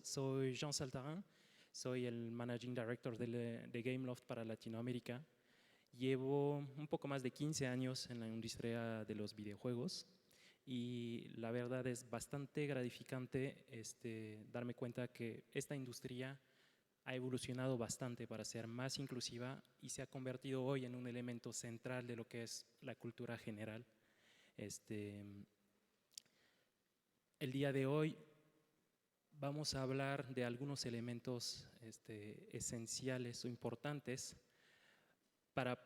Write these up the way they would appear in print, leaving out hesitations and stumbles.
soy Jean Saltarin, soy el Managing Director de Gameloft para Latinoamérica. Llevo un poco más de 15 años en la industria de los videojuegos y la verdad es bastante gratificante darme cuenta que esta industria ha evolucionado bastante para ser más inclusiva y se ha convertido hoy en un elemento central de lo que es la cultura general. El día de hoy vamos a hablar de algunos elementos esenciales o importantes para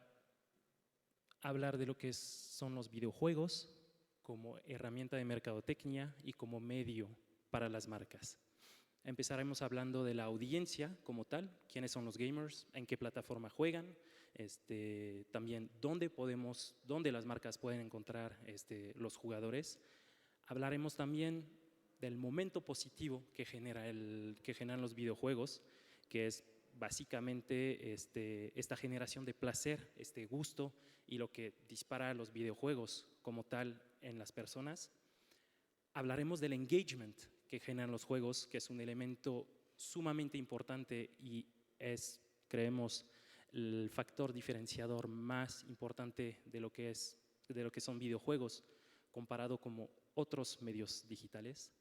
hablar de lo que son los videojuegos como herramienta de mercadotecnia y como medio para las marcas. Empezaremos hablando de la audiencia como tal, quiénes son los gamers, en qué plataforma juegan, también dónde las marcas pueden encontrar los jugadores. Hablaremos también del momento positivo que generan los videojuegos, que es básicamente esta generación de placer, gusto y lo que dispara los videojuegos como tal en las personas. Hablaremos del engagement que generan los juegos, que es un elemento sumamente importante y es, creemos, el factor diferenciador más importante de lo que son videojuegos comparado con otros medios digitales.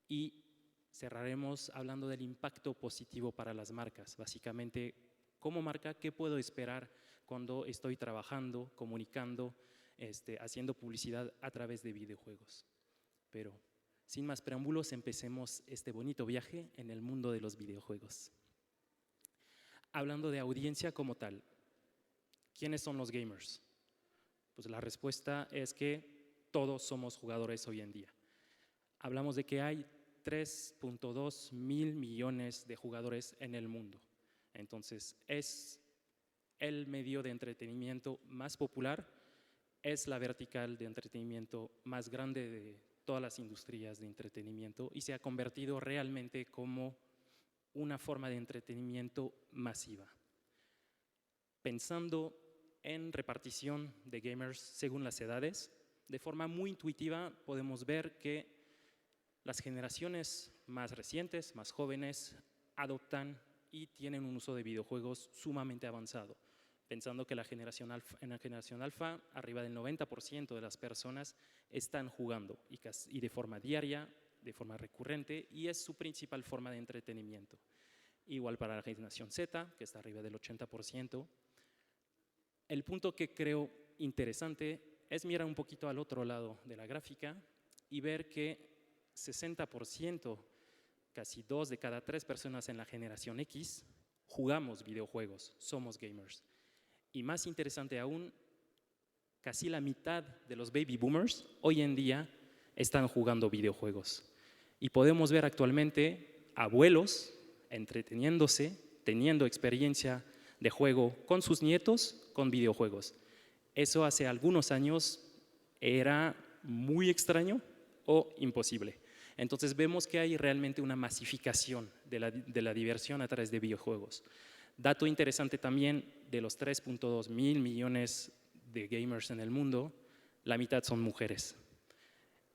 Y cerraremos hablando del impacto positivo para las marcas. Básicamente, como marca, ¿qué puedo esperar cuando estoy trabajando, comunicando, haciendo publicidad a través de videojuegos? Pero sin más preámbulos, empecemos este bonito viaje en el mundo de los videojuegos. Hablando de audiencia como tal, ¿quiénes son los gamers? Pues la respuesta es que todos somos jugadores hoy en día. Hablamos de que hay 3.2 mil millones de jugadores en el mundo. Entonces, es el medio de entretenimiento más popular, es la vertical de entretenimiento más grande de todas las industrias de entretenimiento y se ha convertido realmente como una forma de entretenimiento masiva. Pensando en repartición de gamers según las edades, de forma muy intuitiva podemos ver que las generaciones más recientes, más jóvenes, adoptan y tienen un uso de videojuegos sumamente avanzado. Pensando que en la generación alfa, arriba del 90% de las personas están jugando y de forma diaria, de forma recurrente, y es su principal forma de entretenimiento. Igual para la generación Z, que está arriba del 80%. El punto que creo interesante es mirar un poquito al otro lado de la gráfica y ver que 60%, casi 2 de cada 3 personas en la generación X, jugamos videojuegos, somos gamers. Y más interesante aún, casi la mitad de los baby boomers hoy en día están jugando videojuegos. Y podemos ver actualmente abuelos entreteniéndose, teniendo experiencia de juego con sus nietos con videojuegos. Eso hace algunos años era muy extraño o imposible. Entonces vemos que hay realmente una masificación de la diversión a través de videojuegos. Dato interesante también, de los 3.2 mil millones de gamers en el mundo, la mitad son mujeres.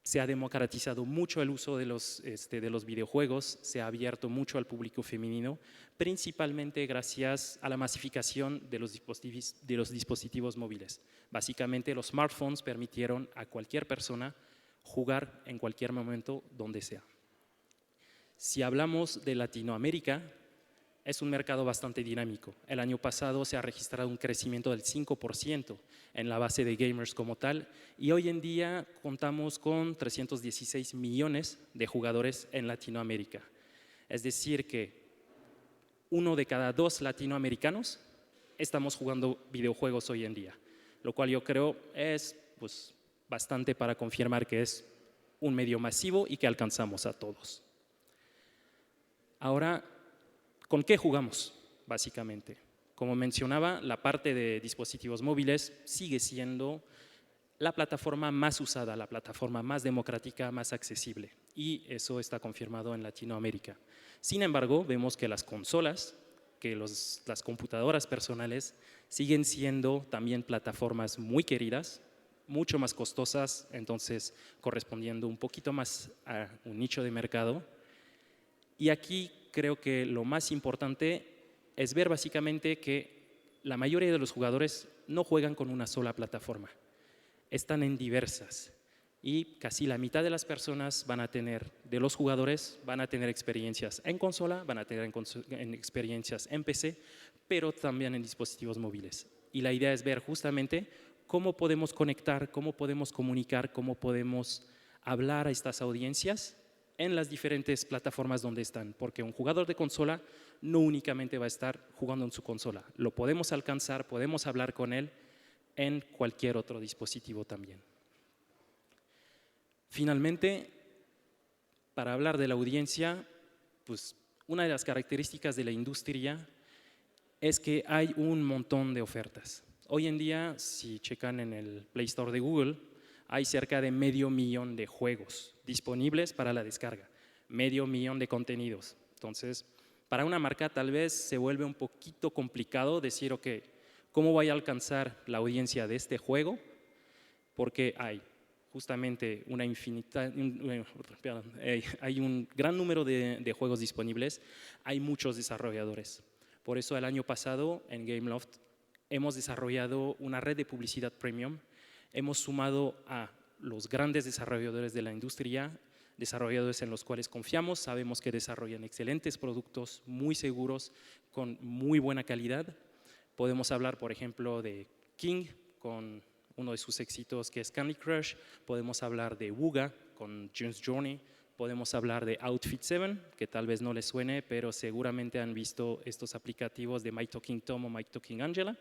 Se ha democratizado mucho el uso de los videojuegos, se ha abierto mucho al público femenino, principalmente gracias a la masificación de los dispositivos móviles. Básicamente los smartphones permitieron a cualquier persona jugar en cualquier momento, donde sea. Si hablamos de Latinoamérica, es un mercado bastante dinámico. El año pasado se ha registrado un crecimiento del 5% en la base de gamers como tal y hoy en día contamos con 316 millones de jugadores en Latinoamérica. Es decir que 1 de cada 2 latinoamericanos estamos jugando videojuegos hoy en día, lo cual yo creo es bastante para confirmar que es un medio masivo y que alcanzamos a todos. Ahora, ¿con qué jugamos? Básicamente, como mencionaba, la parte de dispositivos móviles sigue siendo la plataforma más usada, la plataforma más democrática, más accesible, y eso está confirmado en Latinoamérica. Sin embargo, vemos que las consolas, que las computadoras personales siguen siendo también plataformas muy queridas, mucho más costosas, entonces correspondiendo un poquito más a un nicho de mercado. Y aquí creo que lo más importante es ver básicamente que la mayoría de los jugadores no juegan con una sola plataforma, están en diversas. Y casi la mitad de las personas de los jugadores, van a tener experiencias en consola, van a tener experiencias en PC, pero también en dispositivos móviles. Y la idea es ver justamente cómo podemos conectar, cómo podemos comunicar, cómo podemos hablar a estas audiencias en las diferentes plataformas donde están. Porque un jugador de consola no únicamente va a estar jugando en su consola, lo podemos alcanzar, podemos hablar con él en cualquier otro dispositivo también. Finalmente, para hablar de la audiencia, pues una de las características de la industria es que hay un montón de ofertas. Hoy en día, si checan en el Play Store de Google, hay cerca de 500,000 de juegos disponibles para la descarga, 500,000 de contenidos. Entonces, para una marca tal vez se vuelve un poquito complicado decir, ok, ¿cómo voy a alcanzar la audiencia de este juego? Porque hay justamente hay un gran número de juegos disponibles, hay muchos desarrolladores. Por eso el año pasado en Gameloft hemos desarrollado una red de publicidad premium, hemos sumado a los grandes desarrolladores de la industria, desarrolladores en los cuales confiamos, sabemos que desarrollan excelentes productos, muy seguros, con muy buena calidad. Podemos hablar, por ejemplo, de King, con uno de sus éxitos que es Candy Crush, podemos hablar de Wooga con June's Journey, podemos hablar de Outfit 7, que tal vez no les suene, pero seguramente han visto estos aplicativos de My Talking Tom o My Talking Angela,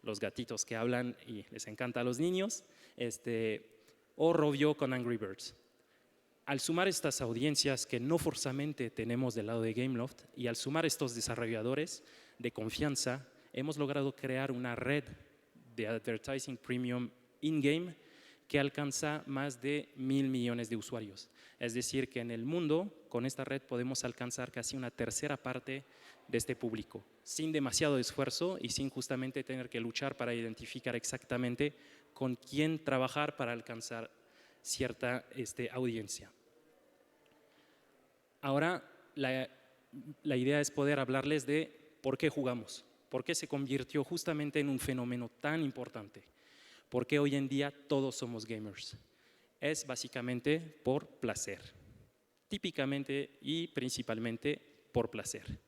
los gatitos que hablan y les encanta a los niños, o Rovio con Angry Birds. Al sumar estas audiencias que no forzosamente tenemos del lado de Gameloft y al sumar estos desarrolladores de confianza, hemos logrado crear una red de advertising premium in-game que alcanza más de 1.000 millones de usuarios. Es decir, que en el mundo, con esta red podemos alcanzar casi una tercera parte de este público, sin demasiado esfuerzo y sin justamente tener que luchar para identificar exactamente con quién trabajar para alcanzar cierta audiencia. Ahora, la idea es poder hablarles de por qué jugamos, por qué se convirtió justamente en un fenómeno tan importante. Porque hoy en día todos somos gamers. Es básicamente por placer, típicamente y principalmente por placer.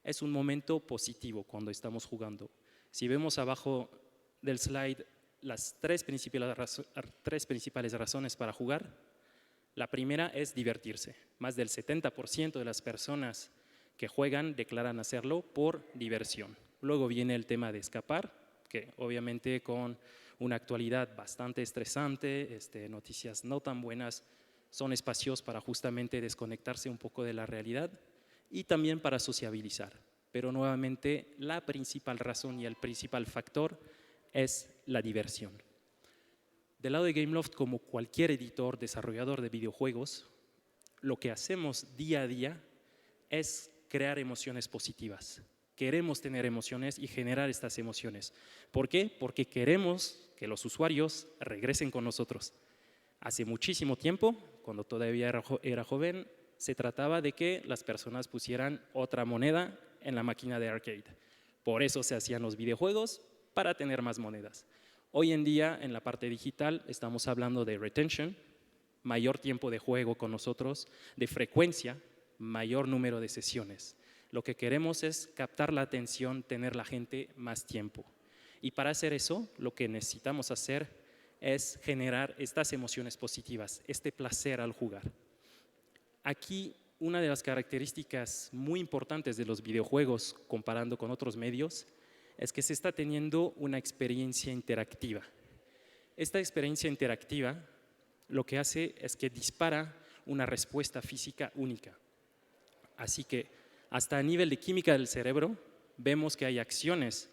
Es un momento positivo cuando estamos jugando. Si vemos abajo del slide las tres principales razones para jugar, la primera es divertirse. Más del 70% de las personas que juegan declaran hacerlo por diversión. Luego viene el tema de escapar, que obviamente con una actualidad bastante estresante, noticias no tan buenas, son espacios para justamente desconectarse un poco de la realidad y también para sociabilizar. Pero nuevamente la principal razón y el principal factor es la diversión. Del lado de Gameloft, como cualquier editor, desarrollador de videojuegos, lo que hacemos día a día es crear emociones positivas. Queremos tener emociones y generar estas emociones. ¿Por qué? Porque queremos que los usuarios regresen con nosotros. Hace muchísimo tiempo, cuando todavía era joven, se trataba de que las personas pusieran otra moneda en la máquina de arcade. Por eso se hacían los videojuegos, para tener más monedas. Hoy en día, en la parte digital, estamos hablando de retention, mayor tiempo de juego con nosotros, de frecuencia, mayor número de sesiones. Lo que queremos es captar la atención, tener la gente más tiempo. Y para hacer eso, lo que necesitamos hacer es generar estas emociones positivas, este placer al jugar. Aquí, una de las características muy importantes de los videojuegos, comparando con otros medios, es que se está teniendo una experiencia interactiva. Esta experiencia interactiva lo que hace es que dispara una respuesta física única. Así que hasta a nivel de química del cerebro, vemos que hay acciones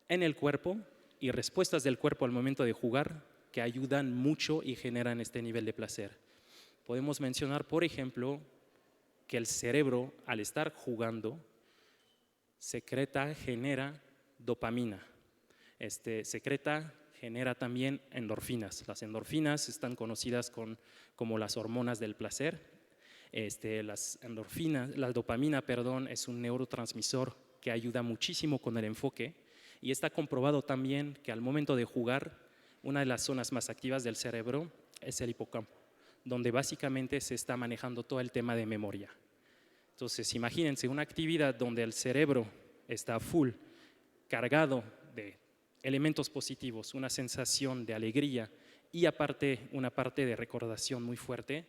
en el cuerpo y respuestas del cuerpo al momento de jugar que ayudan mucho y generan este nivel de placer. Podemos mencionar, por ejemplo, que el cerebro, al estar jugando, genera dopamina. Genera también endorfinas. Las endorfinas están conocidas como las hormonas del placer. Las endorfinas, la dopamina, perdón, es un neurotransmisor que ayuda muchísimo con el enfoque y está comprobado también que al momento de jugar, una de las zonas más activas del cerebro es el hipocampo, donde básicamente se está manejando todo el tema de memoria. Entonces, imagínense una actividad donde el cerebro está full, cargado de elementos positivos, una sensación de alegría y aparte una parte de recordación muy fuerte.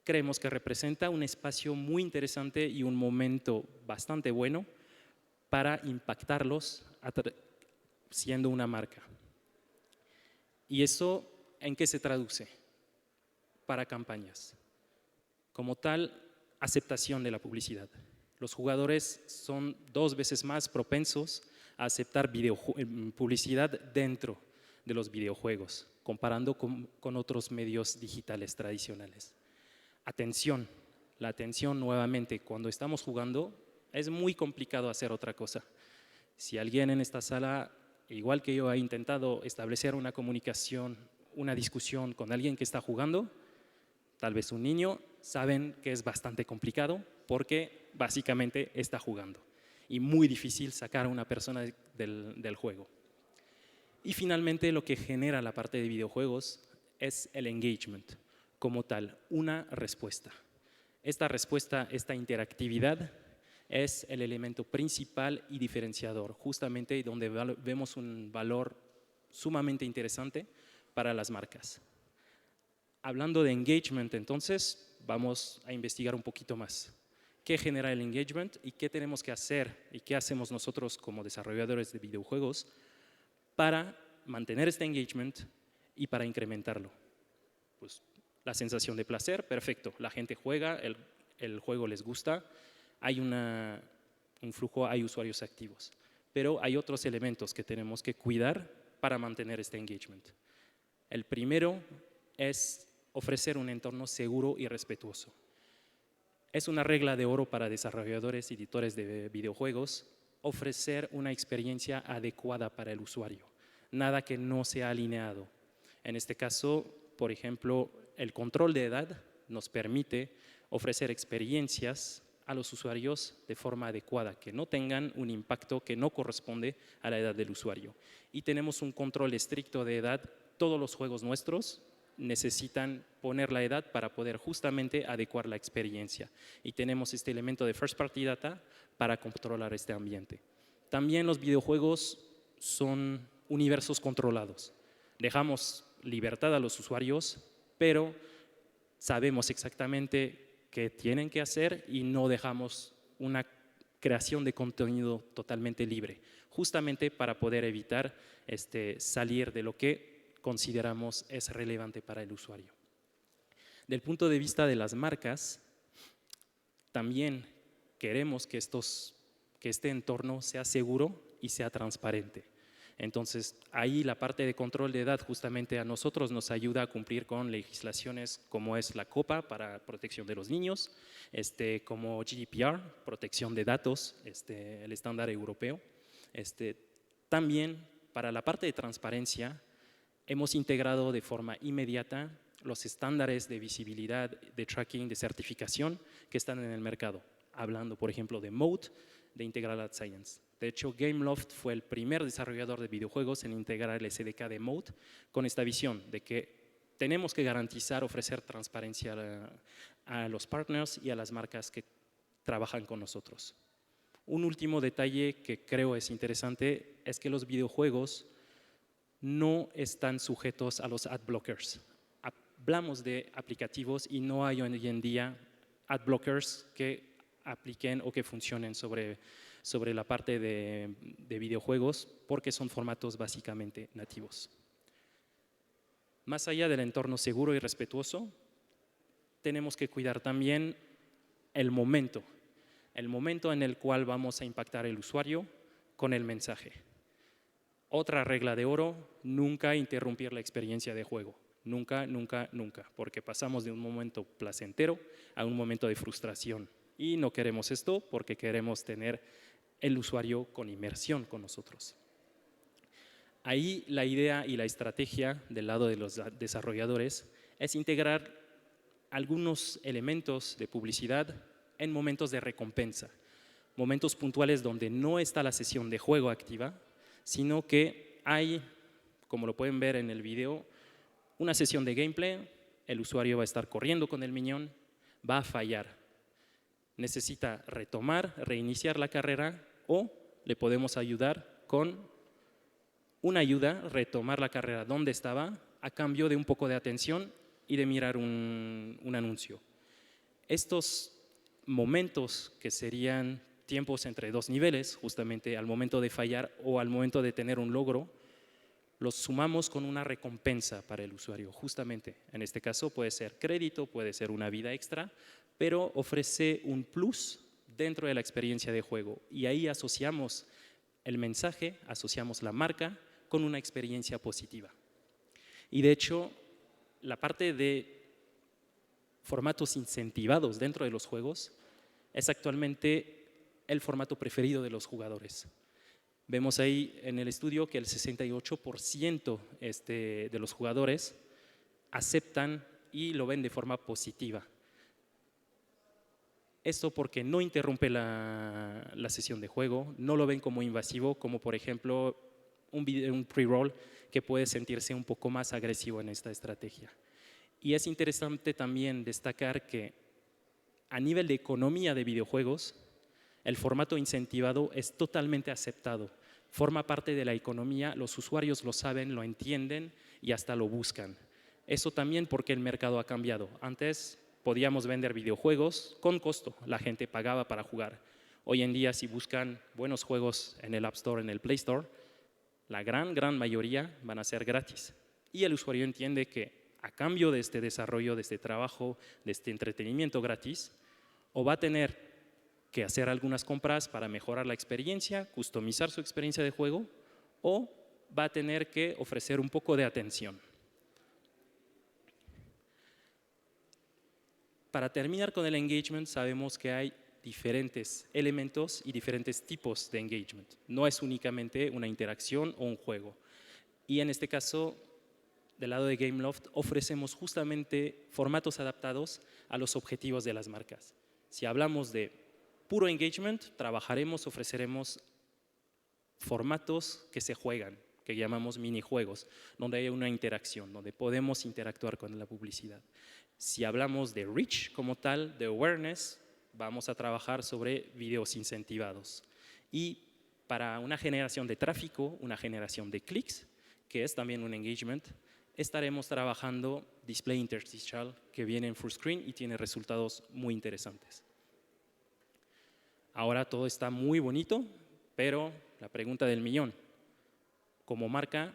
Creemos que representa un espacio muy interesante y un momento bastante bueno para impactarlos siendo una marca. ¿Y eso en qué se traduce? Para campañas. Como tal, aceptación de la publicidad. Los jugadores son 2 veces más propensos a aceptar publicidad dentro de los videojuegos, comparando con otros medios digitales tradicionales. Atención. La atención nuevamente, cuando estamos jugando, es muy complicado hacer otra cosa. Si alguien en esta sala, igual que yo, ha intentado establecer una comunicación, una discusión con alguien que está jugando, tal vez un niño, saben que es bastante complicado porque básicamente está jugando y muy difícil sacar a una persona del juego. Y finalmente lo que genera la parte de videojuegos es el engagement, como tal, una respuesta. Esta respuesta, esta interactividad es el elemento principal y diferenciador, justamente donde vemos un valor sumamente interesante para las marcas. Hablando de engagement, entonces, vamos a investigar un poquito más. ¿Qué genera el engagement y qué tenemos que hacer y qué hacemos nosotros como desarrolladores de videojuegos para mantener este engagement y para incrementarlo? Pues la sensación de placer, perfecto. La gente juega, el juego les gusta, hay un flujo, hay usuarios activos. Pero hay otros elementos que tenemos que cuidar para mantener este engagement. El primero es ofrecer un entorno seguro y respetuoso. Es una regla de oro para desarrolladores y editores de videojuegos ofrecer una experiencia adecuada para el usuario, nada que no sea alineado. En este caso, por ejemplo, el control de edad nos permite ofrecer experiencias a los usuarios de forma adecuada, que no tengan un impacto que no corresponde a la edad del usuario. Y tenemos un control estricto de edad. Todos los juegos nuestros necesitan poner la edad para poder justamente adecuar la experiencia. Y tenemos este elemento de first party data para controlar este ambiente. También los videojuegos son universos controlados. Dejamos libertad a los usuarios, pero sabemos exactamente qué tienen que hacer y no dejamos una creación de contenido totalmente libre, justamente para poder evitar salir de lo que consideramos es relevante para el usuario. Del punto de vista de las marcas, también queremos que este entorno sea seguro y sea transparente. Entonces, ahí la parte de control de edad justamente a nosotros nos ayuda a cumplir con legislaciones como es la COPA para protección de los niños, como GDPR, protección de datos, el estándar europeo. También para la parte de transparencia, hemos integrado de forma inmediata los estándares de visibilidad, de tracking, de certificación que están en el mercado. Hablando, por ejemplo, de Mode, de Integral Ad Science. De hecho, Gameloft fue el primer desarrollador de videojuegos en integrar el SDK de Mode con esta visión de que tenemos que garantizar, ofrecer transparencia a los partners y a las marcas que trabajan con nosotros. Un último detalle que creo es interesante es que los videojuegos no están sujetos a los ad blockers. Hablamos de aplicativos y no hay hoy en día ad blockers que apliquen o que funcionen sobre la parte de videojuegos porque son formatos básicamente nativos. Más allá del entorno seguro y respetuoso, tenemos que cuidar también el momento en el cual vamos a impactar al usuario con el mensaje. Otra regla de oro, nunca interrumpir la experiencia de juego. Nunca, nunca, nunca, porque pasamos de un momento placentero a un momento de frustración. Y no queremos esto porque queremos tener el usuario con inmersión con nosotros. Ahí la idea y la estrategia del lado de los desarrolladores es integrar algunos elementos de publicidad en momentos de recompensa, momentos puntuales donde no está la sesión de juego activa, sino que hay, como lo pueden ver en el video, una sesión de gameplay, el usuario va a estar corriendo con el minion, va a fallar, necesita retomar, reiniciar la carrera o le podemos ayudar con una ayuda, retomar la carrera donde estaba a cambio de un poco de atención y de mirar un anuncio. Estos momentos que serían tiempos entre dos niveles, justamente al momento de fallar o al momento de tener un logro, los sumamos con una recompensa para el usuario. Justamente, en este caso puede ser crédito, puede ser una vida extra, pero ofrece un plus dentro de la experiencia de juego. Y ahí asociamos el mensaje, asociamos la marca con una experiencia positiva. Y de hecho, la parte de formatos incentivados dentro de los juegos es actualmente el formato preferido de los jugadores. Vemos ahí en el estudio que el 68% de los jugadores aceptan y lo ven de forma positiva. Esto porque no interrumpe la sesión de juego, no lo ven como invasivo, como por ejemplo un pre-roll que puede sentirse un poco más agresivo en esta estrategia. Y es interesante también destacar que a nivel de economía de videojuegos, el formato incentivado es totalmente aceptado. Forma parte de la economía, los usuarios lo saben, lo entienden y hasta lo buscan. Eso también porque el mercado ha cambiado. Antes podíamos vender videojuegos con costo, la gente pagaba para jugar. Hoy en día, si buscan buenos juegos en el App Store, en el Play Store, la gran mayoría van a ser gratis. Y el usuario entiende que a cambio de este desarrollo, de este trabajo, de este entretenimiento gratis, o va a tener que hacer algunas compras para mejorar la experiencia, customizar su experiencia de juego, o va a tener que ofrecer un poco de atención. Para terminar con el engagement, sabemos que hay diferentes elementos y diferentes tipos de engagement. No es únicamente una interacción o un juego. Y en este caso, del lado de Gameloft, ofrecemos justamente formatos adaptados a los objetivos de las marcas. Si hablamos de puro engagement, trabajaremos, ofreceremos formatos que se juegan, que llamamos minijuegos, donde hay una interacción, donde podemos interactuar con la publicidad. Si hablamos de reach como tal, de awareness, vamos a trabajar sobre videos incentivados. Y para una generación de tráfico, una generación de clics, que es también un engagement, estaremos trabajando display interstitial, que viene en full screen y tiene resultados muy interesantes. Ahora todo está muy bonito, pero la pregunta del millón, como marca,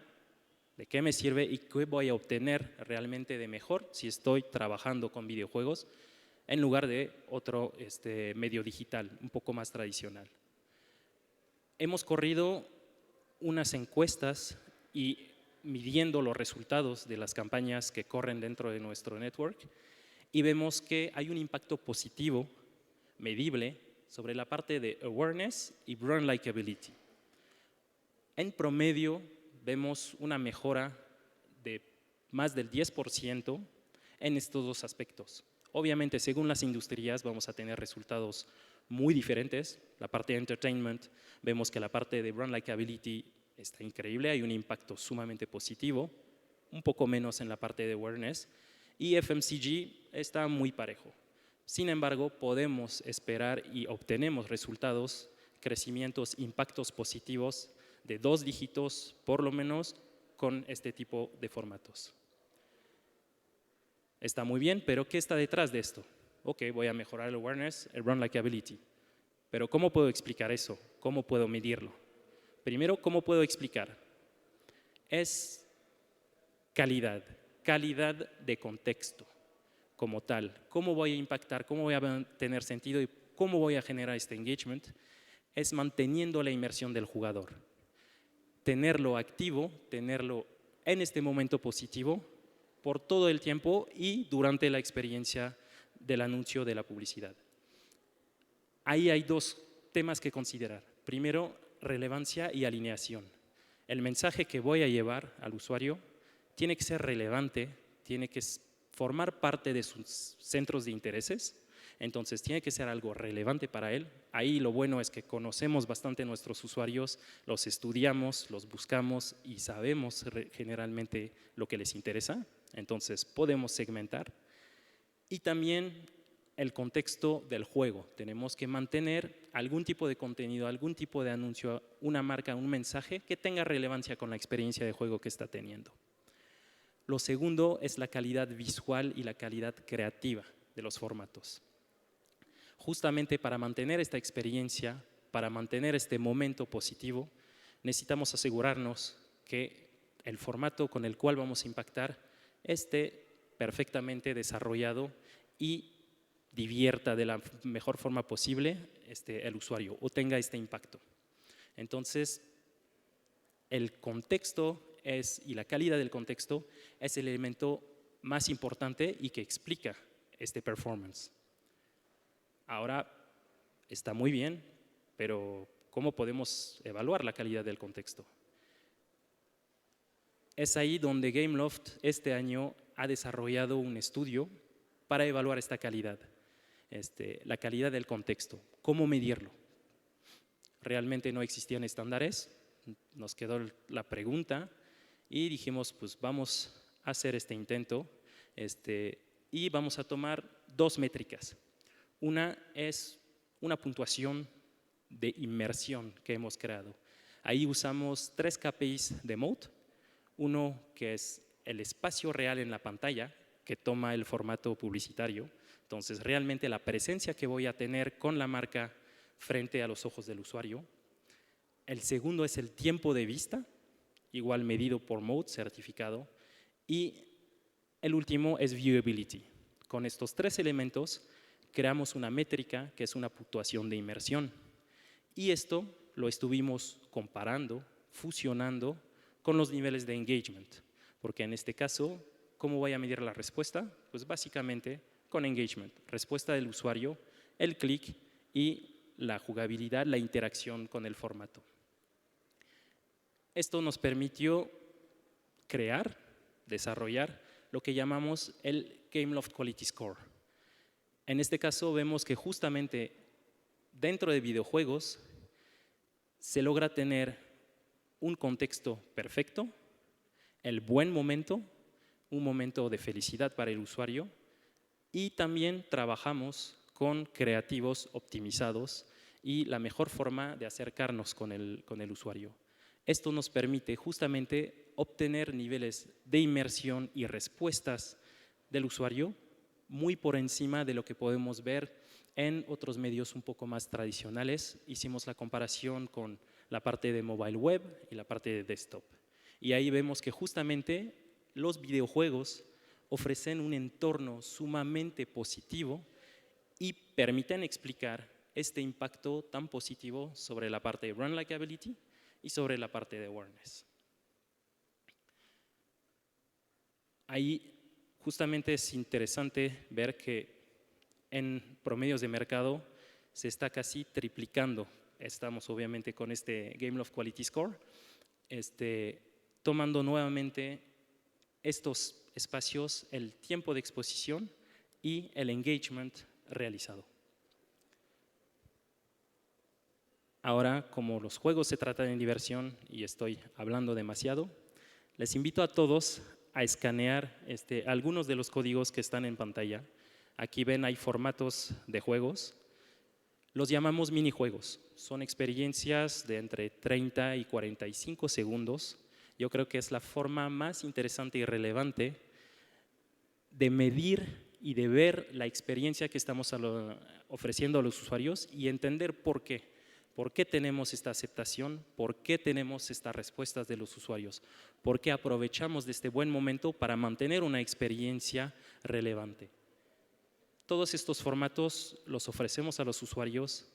¿de qué me sirve y qué voy a obtener realmente de mejor si estoy trabajando con videojuegos en lugar de otro medio digital, un poco más tradicional? Hemos corrido unas encuestas y midiendo los resultados de las campañas que corren dentro de nuestro network y vemos que hay un impacto positivo, medible, sobre la parte de awareness y brand likability. En promedio, vemos una mejora de más del 10% en estos dos aspectos. Obviamente, según las industrias, vamos a tener resultados muy diferentes. La parte de entertainment, vemos que la parte de brand likability está increíble, hay un impacto sumamente positivo, un poco menos en la parte de awareness, y FMCG está muy parejo. Sin embargo, podemos esperar y obtenemos resultados, crecimientos, impactos positivos de 2 dígitos por lo menos con este tipo de formatos. Está muy bien, pero ¿qué está detrás de esto? Ok, voy a mejorar el awareness, el brand likability, pero ¿cómo puedo explicar eso? ¿Cómo puedo medirlo? Primero, ¿cómo puedo explicar? Es calidad de contexto como tal. ¿Cómo voy a impactar? ¿Cómo voy a tener sentido? ¿Y cómo voy a generar este engagement? Es manteniendo la inmersión del jugador. Tenerlo activo, tenerlo en este momento positivo por todo el tiempo y durante la experiencia del anuncio de la publicidad. Ahí hay 2 temas que considerar. Primero, relevancia y alineación. El mensaje que voy a llevar al usuario tiene que ser relevante, tiene que formar parte de sus centros de intereses. Entonces tiene que ser algo relevante para él. Ahí lo bueno es que conocemos bastante a nuestros usuarios, los estudiamos, los buscamos y sabemos generalmente lo que les interesa. Entonces podemos segmentar. Y también el contexto del juego. Tenemos que mantener algún tipo de contenido, algún tipo de anuncio, una marca, un mensaje que tenga relevancia con la experiencia de juego que está teniendo. Lo segundo es la calidad visual y la calidad creativa de los formatos. Justamente para mantener esta experiencia, para mantener este momento positivo, necesitamos asegurarnos que el formato con el cual vamos a impactar esté perfectamente desarrollado y divierta de la mejor forma posible el usuario o tenga este impacto. Entonces, el contexto y la calidad del contexto es el elemento más importante y que explica este performance. Ahora, está muy bien, pero ¿cómo podemos evaluar la calidad del contexto? Es ahí donde Gameloft este año ha desarrollado un estudio para evaluar esta calidad, la calidad del contexto. ¿Cómo medirlo? Realmente no existían estándares, nos quedó la pregunta y dijimos, pues vamos a hacer este intento y vamos a tomar dos métricas. Una es una puntuación de inmersión que hemos creado. Ahí usamos 3 KPIs de Mode. Uno que es el espacio real en la pantalla que toma el formato publicitario. Entonces, realmente la presencia que voy a tener con la marca frente a los ojos del usuario. El segundo es el tiempo de vista, igual medido por Mode, certificado. Y el último es Viewability. Con estos 3 elementos creamos una métrica que es una puntuación de inmersión. Y esto lo estuvimos comparando, fusionando con los niveles de engagement. Porque en este caso, ¿cómo voy a medir la respuesta? Pues básicamente con engagement, respuesta del usuario, el clic y la jugabilidad, la interacción con el formato. Esto nos permitió crear, desarrollar lo que llamamos el Gameloft Quality Score. En este caso vemos que justamente dentro de videojuegos se logra tener un contexto perfecto, el buen momento, un momento de felicidad para el usuario y también trabajamos con creativos optimizados y la mejor forma de acercarnos con el usuario. Esto nos permite justamente obtener niveles de inmersión y respuestas del usuario muy por encima de lo que podemos ver en otros medios un poco más tradicionales. Hicimos la comparación con la parte de mobile web y la parte de desktop. Y ahí vemos que justamente los videojuegos ofrecen un entorno sumamente positivo y permiten explicar este impacto tan positivo sobre la parte de brand likability y sobre la parte de awareness. Ahí justamente es interesante ver que en promedios de mercado se está casi triplicando. Estamos obviamente con este Gameloft Quality Score, tomando nuevamente estos espacios, el tiempo de exposición y el engagement realizado. Ahora, como los juegos se tratan de diversión y estoy hablando demasiado, les invito a todos a escanear algunos de los códigos que están en pantalla. Aquí ven, hay formatos de juegos. Los llamamos minijuegos. Son experiencias de entre 30 y 45 segundos. Yo creo que es la forma más interesante y relevante de medir y de ver la experiencia que estamos ofreciendo a los usuarios y entender por qué. ¿Por qué tenemos esta aceptación? ¿Por qué tenemos estas respuestas de los usuarios? ¿Por qué aprovechamos de este buen momento para mantener una experiencia relevante? Todos estos formatos los ofrecemos a los usuarios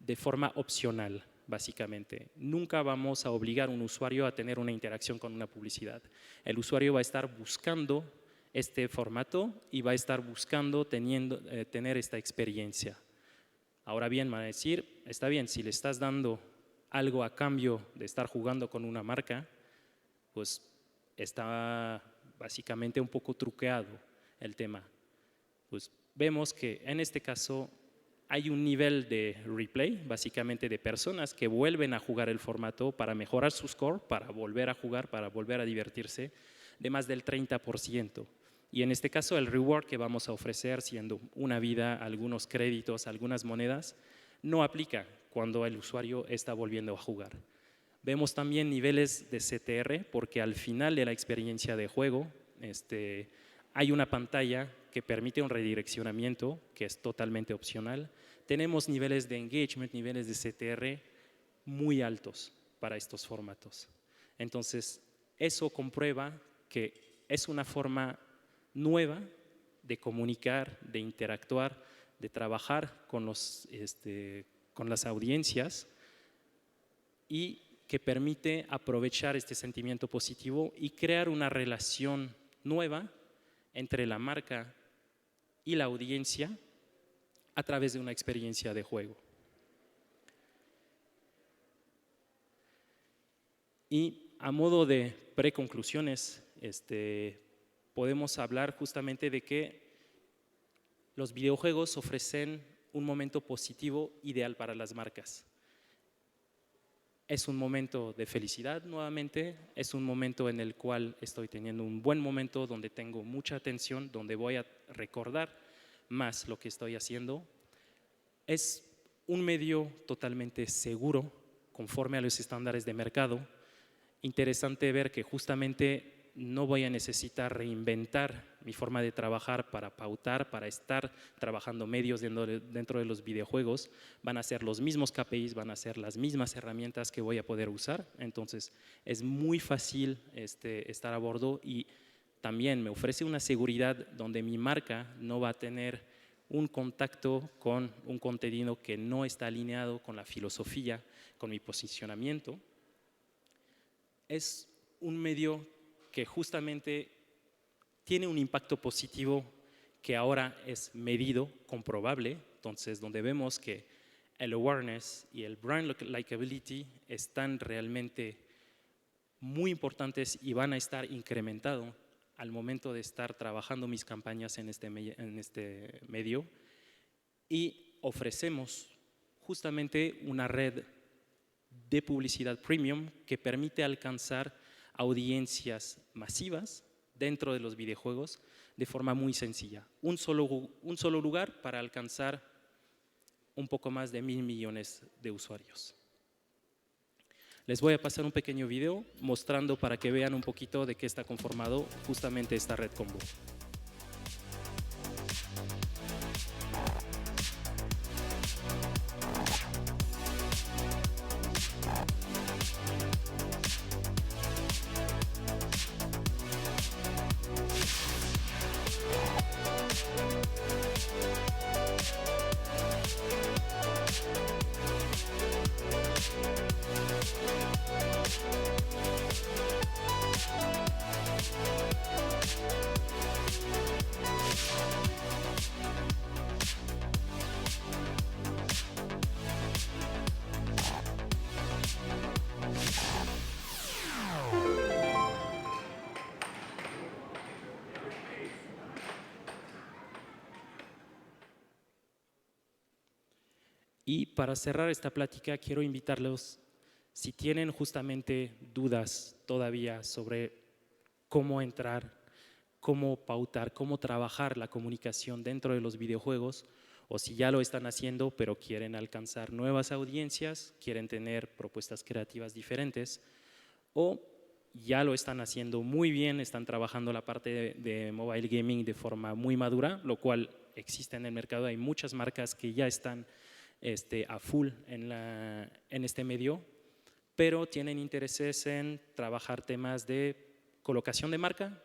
de forma opcional, básicamente. Nunca vamos a obligar a un usuario a tener una interacción con una publicidad. El usuario va a estar buscando este formato y va a estar buscando tener esta experiencia. Ahora bien, van a decir, está bien, si le estás dando algo a cambio de estar jugando con una marca, pues está básicamente un poco truqueado el tema. Pues vemos que en este caso hay un nivel de replay, básicamente de personas que vuelven a jugar el formato para mejorar su score, para volver a jugar, para volver a divertirse, de más del 30%. Y en este caso el reward que vamos a ofrecer, siendo una vida, algunos créditos, algunas monedas, no aplica cuando el usuario está volviendo a jugar. Vemos también niveles de CTR, porque al final de la experiencia de juego hay una pantalla que permite un redireccionamiento, que es totalmente opcional. Tenemos niveles de engagement, niveles de CTR muy altos para estos formatos. Entonces, eso comprueba que es una forma nueva de comunicar, de interactuar, de trabajar con las audiencias y que permite aprovechar este sentimiento positivo y crear una relación nueva entre la marca y la audiencia a través de una experiencia de juego. Y a modo de preconclusiones, podemos hablar justamente de que los videojuegos ofrecen un momento positivo ideal para las marcas. Es un momento de felicidad nuevamente, es un momento en el cual estoy teniendo un buen momento, donde tengo mucha atención, donde voy a recordar más lo que estoy haciendo. Es un medio totalmente seguro, conforme a los estándares de mercado. Interesante ver que justamente no voy a necesitar reinventar mi forma de trabajar para pautar, para estar trabajando medios dentro de los videojuegos. Van a ser los mismos KPIs, van a ser las mismas herramientas que voy a poder usar. Entonces, es muy fácil estar a bordo y también me ofrece una seguridad donde mi marca no va a tener un contacto con un contenido que no está alineado con la filosofía, con mi posicionamiento. Es un medio que justamente tiene un impacto positivo que ahora es medido, comprobable. Entonces, donde vemos que el awareness y el brand likability están realmente muy importantes y van a estar incrementados al momento de estar trabajando mis campañas en este medio. Y ofrecemos justamente una red de publicidad premium que permite alcanzar audiencias masivas dentro de los videojuegos de forma muy sencilla. Un solo lugar para alcanzar un poco más de 1.000 millones de usuarios. Les voy a pasar un pequeño video mostrando para que vean un poquito de qué está conformado justamente esta red combo. Y para cerrar esta plática, quiero invitarlos, si tienen justamente dudas todavía sobre cómo entrar, cómo pautar, cómo trabajar la comunicación dentro de los videojuegos, o si ya lo están haciendo, pero quieren alcanzar nuevas audiencias, quieren tener propuestas creativas diferentes, o ya lo están haciendo muy bien, están trabajando la parte de mobile gaming de forma muy madura, lo cual existe en el mercado, hay muchas marcas que ya están a full en este medio, pero tienen intereses en trabajar temas de colocación de marca,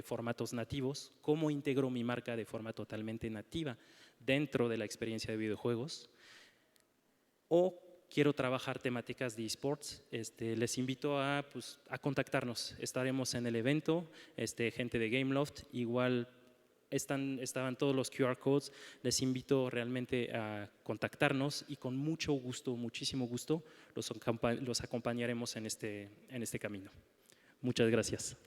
formatos nativos, cómo integro mi marca de forma totalmente nativa dentro de la experiencia de videojuegos, o quiero trabajar temáticas de esports. Les invito a contactarnos, estaremos en el evento, gente de Gameloft, igual estaban todos los QR codes, les invito realmente a contactarnos y con mucho gusto, muchísimo gusto, los acompañaremos en este camino. Muchas gracias.